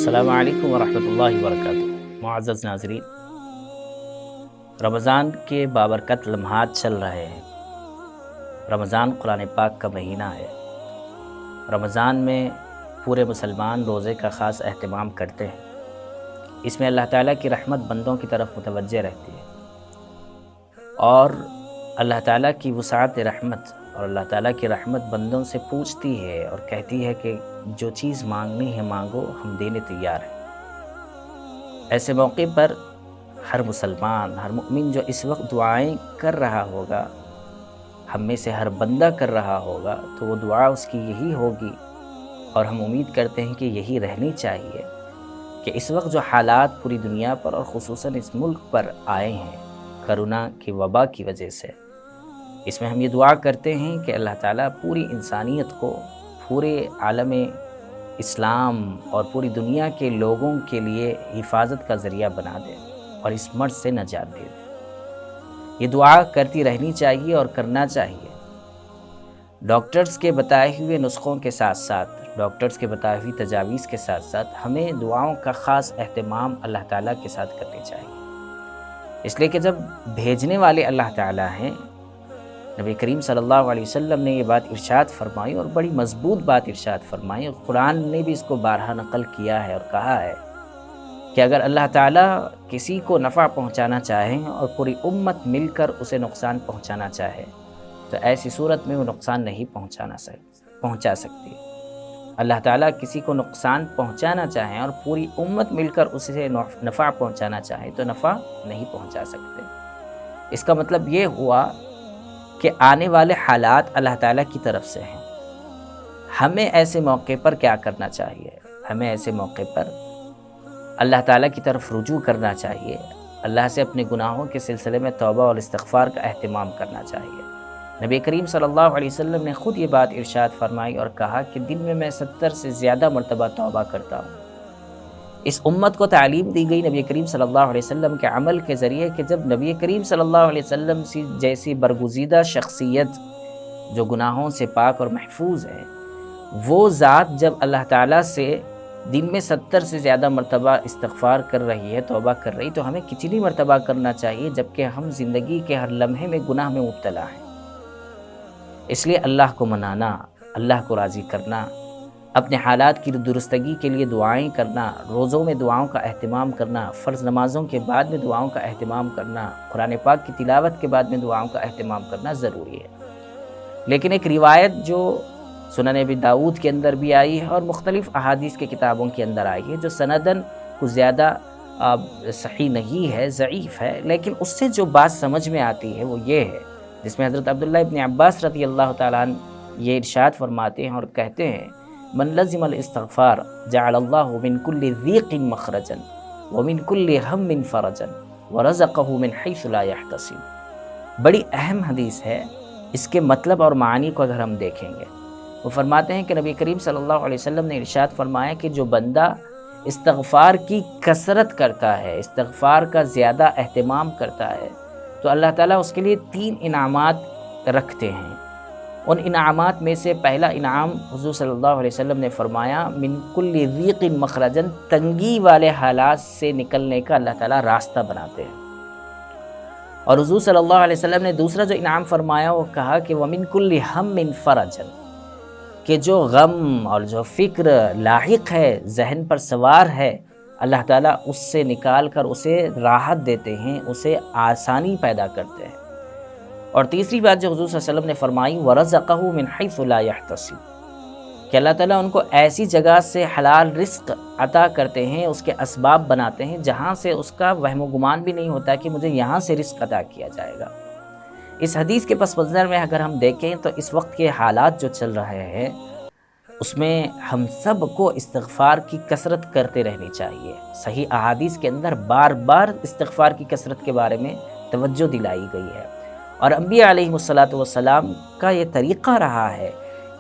السلام علیکم ورحمۃ اللہ وبرکاتہ۔ معزز ناظرین، رمضان کے بابرکت لمحات چل رہے ہیں۔ رمضان قرآن پاک کا مہینہ ہے۔ رمضان میں پورے مسلمان روزے کا خاص اہتمام کرتے ہیں۔ اس میں اللہ تعالیٰ کی رحمت بندوں کی طرف متوجہ رہتی ہے، اور اللہ تعالیٰ کی وسعت رحمت اور اللہ تعالیٰ کی رحمت بندوں سے پوچھتی ہے اور کہتی ہے کہ جو چیز مانگنی ہے مانگو، ہم دینے تیار ہیں۔ ایسے موقع پر ہر مسلمان، ہر مومن جو اس وقت دعائیں کر رہا ہوگا، ہم میں سے ہر بندہ کر رہا ہوگا، تو وہ دعا اس کی یہی ہوگی، اور ہم امید کرتے ہیں کہ یہی رہنی چاہیے، کہ اس وقت جو حالات پوری دنیا پر اور خصوصاً اس ملک پر آئے ہیں کرونا کی وبا کی وجہ سے، اس میں ہم یہ دعا کرتے ہیں کہ اللہ تعالیٰ پوری انسانیت کو، پورے عالم اسلام اور پوری دنیا کے لوگوں کے لیے حفاظت کا ذریعہ بنا دے اور اس مرض سے نجات دے دے۔ یہ دعا کرتی رہنی چاہیے اور کرنا چاہیے۔ ڈاکٹرز کے بتائے ہوئے نسخوں کے ساتھ ساتھ، ڈاکٹرز کے بتائی ہوئی تجاویز کے ساتھ ساتھ ہمیں دعاؤں کا خاص اہتمام اللہ تعالیٰ کے ساتھ کرنی چاہیے، اس لیے کہ جب بھیجنے والے اللہ تعالیٰ ہیں، نبی کریم صلی اللہ علیہ وسلم نے یہ بات ارشاد فرمائی اور بڑی مضبوط بات ارشاد فرمائی، اور قرآن نے بھی اس کو بارہا نقل کیا ہے اور کہا ہے کہ اگر اللہ تعالیٰ کسی کو نفع پہنچانا چاہیں اور پوری امت مل کر اسے نقصان پہنچانا چاہے تو ایسی صورت میں وہ نقصان نہیں پہنچا سکتی۔ اللہ تعالیٰ کسی کو نقصان پہنچانا چاہیں اور پوری امت مل کر اسے نفع پہنچانا چاہے تو نفع نہیں پہنچا سکتے۔ اس کا مطلب یہ ہوا کہ آنے والے حالات اللہ تعالیٰ کی طرف سے ہیں۔ ہمیں ایسے موقع پر کیا کرنا چاہیے؟ ہمیں ایسے موقع پر اللہ تعالیٰ کی طرف رجوع کرنا چاہیے، اللہ سے اپنے گناہوں کے سلسلے میں توبہ اور استغفار کا اہتمام کرنا چاہیے۔ نبی کریم صلی اللہ علیہ وسلم نے خود یہ بات ارشاد فرمائی اور کہا کہ دن میں 70 سے زیادہ مرتبہ توبہ کرتا ہوں۔ اس امت کو تعلیم دی گئی نبی کریم صلی اللہ علیہ وسلم کے عمل کے ذریعے کہ جب نبی کریم صلی اللہ علیہ وسلم جیسی برگزیدہ شخصیت جو گناہوں سے پاک اور محفوظ ہے، وہ ذات جب اللہ تعالیٰ سے دن میں 70 سے زیادہ مرتبہ استغفار کر رہی ہے، توبہ کر رہی، تو ہمیں کتنی مرتبہ کرنا چاہیے جبکہ ہم زندگی کے ہر لمحے میں گناہ میں مبتلا ہیں۔ اس لیے اللہ کو منانا، اللہ کو راضی کرنا، اپنے حالات کی درستگی کے لیے دعائیں کرنا، روزوں میں دعاؤں کا اہتمام کرنا، فرض نمازوں کے بعد میں دعاؤں کا اہتمام کرنا، قرآن پاک کی تلاوت کے بعد میں دعاؤں کا اہتمام کرنا ضروری ہے۔ لیکن ایک روایت جو سنن ابی داؤد کے اندر بھی آئی ہے اور مختلف احادیث کے کتابوں کے اندر آئی ہے، جو سندن کچھ زیادہ صحیح نہیں ہے، ضعیف ہے، لیکن اس سے جو بات سمجھ میں آتی ہے وہ یہ ہے، جس میں حضرت عبداللہ ابن عباس رضی اللہ تعالیٰ عنہ یہ ارشاد فرماتے ہیں اور کہتے ہیں: من لزم الاستغفار جعل اللہ من کل ضیق مخرجا ومن کل ہم فرجا ورزقہ من حیث لا یحتسب۔ بڑی اہم حدیث ہے، اس کے مطلب اور معنی کو اگر ہم دیکھیں گے، وہ فرماتے ہیں کہ نبی کریم صلی اللہ علیہ وسلم نے ارشاد فرمایا کہ جو بندہ استغفار کی کثرت کرتا ہے، استغفار کا زیادہ اہتمام کرتا ہے، تو اللہ تعالیٰ اس کے لیے 3 انعامات رکھتے ہیں۔ ان انعامات میں سے پہلا انعام حضور صلی اللہ علیہ وسلم نے فرمایا: من کل ضیق مخرجن، تنگی والے حالات سے نکلنے کا اللہ تعالیٰ راستہ بناتے ہیں۔ اور حضور صلی اللہ علیہ وسلم نے دوسرا جو انعام فرمایا وہ کہا کہ ومن کل ہم فرجن، کہ جو غم اور جو فکر لاحق ہے، ذہن پر سوار ہے، اللہ تعالیٰ اس سے نکال کر اسے راحت دیتے ہیں، اسے آسانی پیدا کرتے ہیں۔ اور تیسری بات جو حضور صلی اللہ علیہ وسلم نے فرمائی: وَرَزَقَهُ مِنْ حَيْثُ لَا يَحْتَسِبُ، کہ اللہ تعالیٰ ان کو ایسی جگہ سے حلال رزق عطا کرتے ہیں، اس کے اسباب بناتے ہیں جہاں سے اس کا وہم و گمان بھی نہیں ہوتا کہ مجھے یہاں سے رزق عطا کیا جائے گا۔ اس حدیث کے پس منظر میں اگر ہم دیکھیں تو اس وقت کے حالات جو چل رہے ہیں اس میں ہم سب کو استغفار کی کثرت کرتے رہنی چاہیے۔ صحیح احادیث کے اندر بار بار استغفار کی کثرت کے بارے میں توجہ دلائی گئی ہے، اور انبیاء علیہ السلام کا یہ طریقہ رہا ہے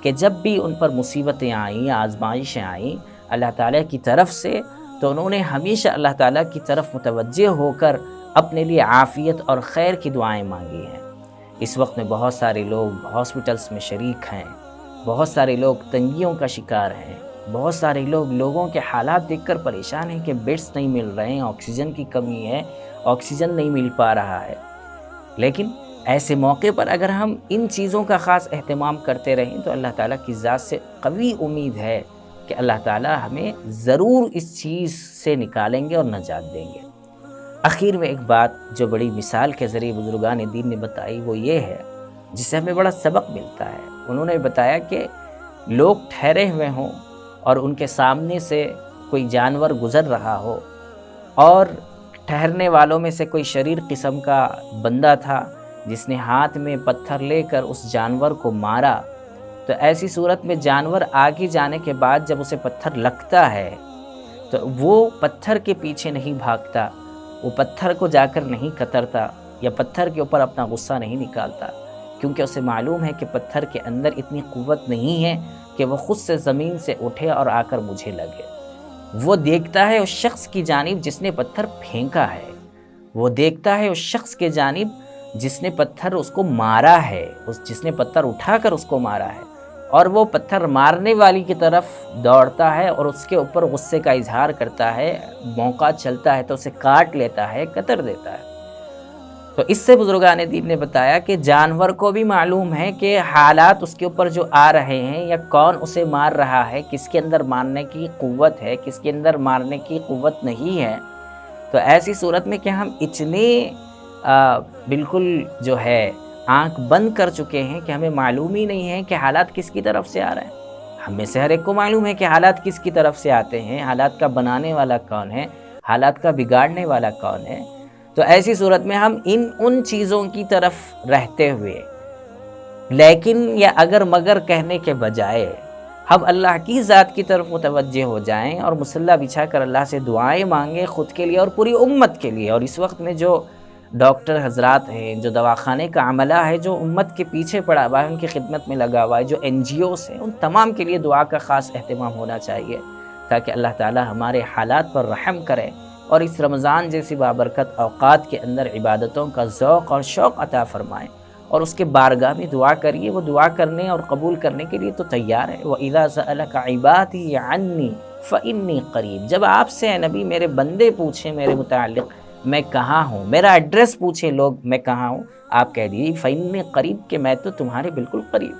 کہ جب بھی ان پر مصیبتیں آئیں، آزمائشیں آئیں اللہ تعالیٰ کی طرف سے، تو انہوں نے ہمیشہ اللہ تعالیٰ کی طرف متوجہ ہو کر اپنے لیے عافیت اور خیر کی دعائیں مانگی ہیں۔ اس وقت میں بہت سارے لوگ ہاسپٹلس میں شریک ہیں، بہت سارے لوگ تنگیوں کا شکار ہیں، بہت سارے لوگوں کے حالات دیکھ کر پریشان ہیں کہ بیڈس نہیں مل رہے ہیں، آکسیجن کی کمی ہے، آکسیجن نہیں مل پا رہا ہے۔ لیکن ایسے موقع پر اگر ہم ان چیزوں کا خاص اہتمام کرتے رہیں تو اللہ تعالیٰ کی ذات سے قوی امید ہے کہ اللہ تعالیٰ ہمیں ضرور اس چیز سے نکالیں گے اور نجات دیں گے۔ آخر میں ایک بات جو بڑی مثال کے ذریعے بزرگان دین نے بتائی وہ یہ ہے، جس سے ہمیں بڑا سبق ملتا ہے۔ انہوں نے بتایا کہ لوگ ٹھہرے ہوئے ہوں اور ان کے سامنے سے کوئی جانور گزر رہا ہو، اور ٹھہرنے والوں میں سے کوئی شریر قسم کا بندہ تھا جس نے ہاتھ میں پتھر لے کر اس جانور کو مارا، تو ایسی صورت میں جانور آگے جانے کے بعد جب اسے پتھر لگتا ہے تو وہ پتھر کے پیچھے نہیں بھاگتا، وہ پتھر کو جا کر نہیں کترتا یا پتھر کے اوپر اپنا غصہ نہیں نکالتا، کیونکہ اسے معلوم ہے کہ پتھر کے اندر اتنی قوت نہیں ہے کہ وہ خود سے زمین سے اٹھے اور آ کر مجھے لگے۔ وہ دیکھتا ہے اس شخص کی جانب جس نے پتھر پھینکا ہے، وہ دیکھتا ہے اس شخص کے جانب جس نے پتھر اس کو مارا ہے، جس نے پتھر اٹھا کر اس کو مارا ہے، اور وہ پتھر مارنے والی کی طرف دوڑتا ہے اور اس کے اوپر غصے کا اظہار کرتا ہے، موقع چلتا ہے تو اسے کاٹ لیتا ہے، قتل دیتا ہے۔ تو اس سے بزرگان دین نے بتایا کہ جانور کو بھی معلوم ہے کہ حالات اس کے اوپر جو آ رہے ہیں یا کون اسے مار رہا ہے، کس کے اندر مارنے کی قوت ہے، کس کے اندر مارنے کی قوت نہیں ہے۔ تو ایسی صورت میں کہ ہم اتنے بالکل جو ہے آنکھ بند کر چکے ہیں کہ ہمیں معلوم ہی نہیں ہے کہ حالات کس کی طرف سے آ رہے ہیں۔ ہم میں سے ہر ایک کو معلوم ہے کہ حالات کس کی طرف سے آتے ہیں، حالات کا بنانے والا کون ہے، حالات کا بگاڑنے والا کون ہے۔ تو ایسی صورت میں ہم ان چیزوں کی طرف رہتے ہوئے لیکن یا اگر مگر کہنے کے بجائے ہم اللہ کی ذات کی طرف متوجہ ہو جائیں اور مصلی بچھا کر اللہ سے دعائیں مانگیں خود کے لیے اور پوری امت کے لیے۔ اور اس وقت میں جو ڈاکٹر حضرات ہیں، جو دواخانے کا عملہ ہے، جو امت کے پیچھے پڑا ہوا ہے، ان کی خدمت میں لگا ہوا ہے، جو NGOs ہیں، ان تمام کے لیے دعا کا خاص اہتمام ہونا چاہیے تاکہ اللہ تعالی ہمارے حالات پر رحم کرے اور اس رمضان جیسی بابرکت اوقات کے اندر عبادتوں کا ذوق اور شوق عطا فرمائے، اور اس کے بارگاہ میں دعا کریے۔ وہ دعا کرنے اور قبول کرنے کے لیے تو تیار ہے۔ وَإِذَا سَأَلَكَ عِبَادِي عَنِّي فَإِنِّي قَرِيبٌ، جب آپ سے اے نبی میرے بندے پوچھیں میرے متعلق میں کہاں ہوں، میرا ایڈریس پوچھیں لوگ میں کہاں ہوں، آپ کہہ دیجیے فَإِنِّي قَرِيبٌ کہ میں تو تمہارے بالکل قریب۔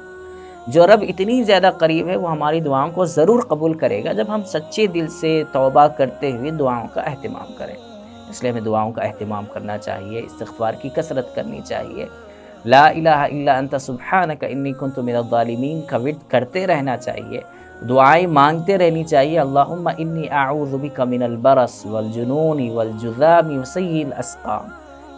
جو رب اتنی زیادہ قریب ہے وہ ہماری دعاؤں کو ضرور قبول کرے گا جب ہم سچے دل سے توبہ کرتے ہوئے دعاؤں کا اہتمام کریں۔ اس لیے ہمیں دعاؤں کا اہتمام کرنا چاہیے، استغفار کی کثرت کرنی چاہیے، لا الہ الا انت سبحانک انی کنت من الظالمین کا ورد کرتے رہنا چاہیے، دعائیں مانگتے رہنی چاہیے۔ اللہم انی اعوذ بک من البرص والجنون والجذام وسیء الاسقام۔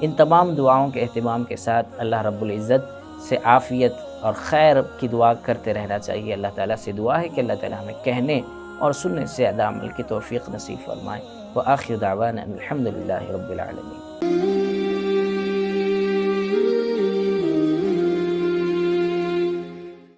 ان تمام دعاؤں کے اہتمام کے ساتھ اللہ رب العزت سے عافیت اور خیر کی دعا کرتے رہنا چاہیے۔ اللہ تعالیٰ سے دعا ہے کہ اللہ تعالیٰ ہمیں کہنے اور سننے سے زیادہ عمل کی توفیق نصیب فرمائے۔ وآخر دعوانا الحمدللہ رب العالمین۔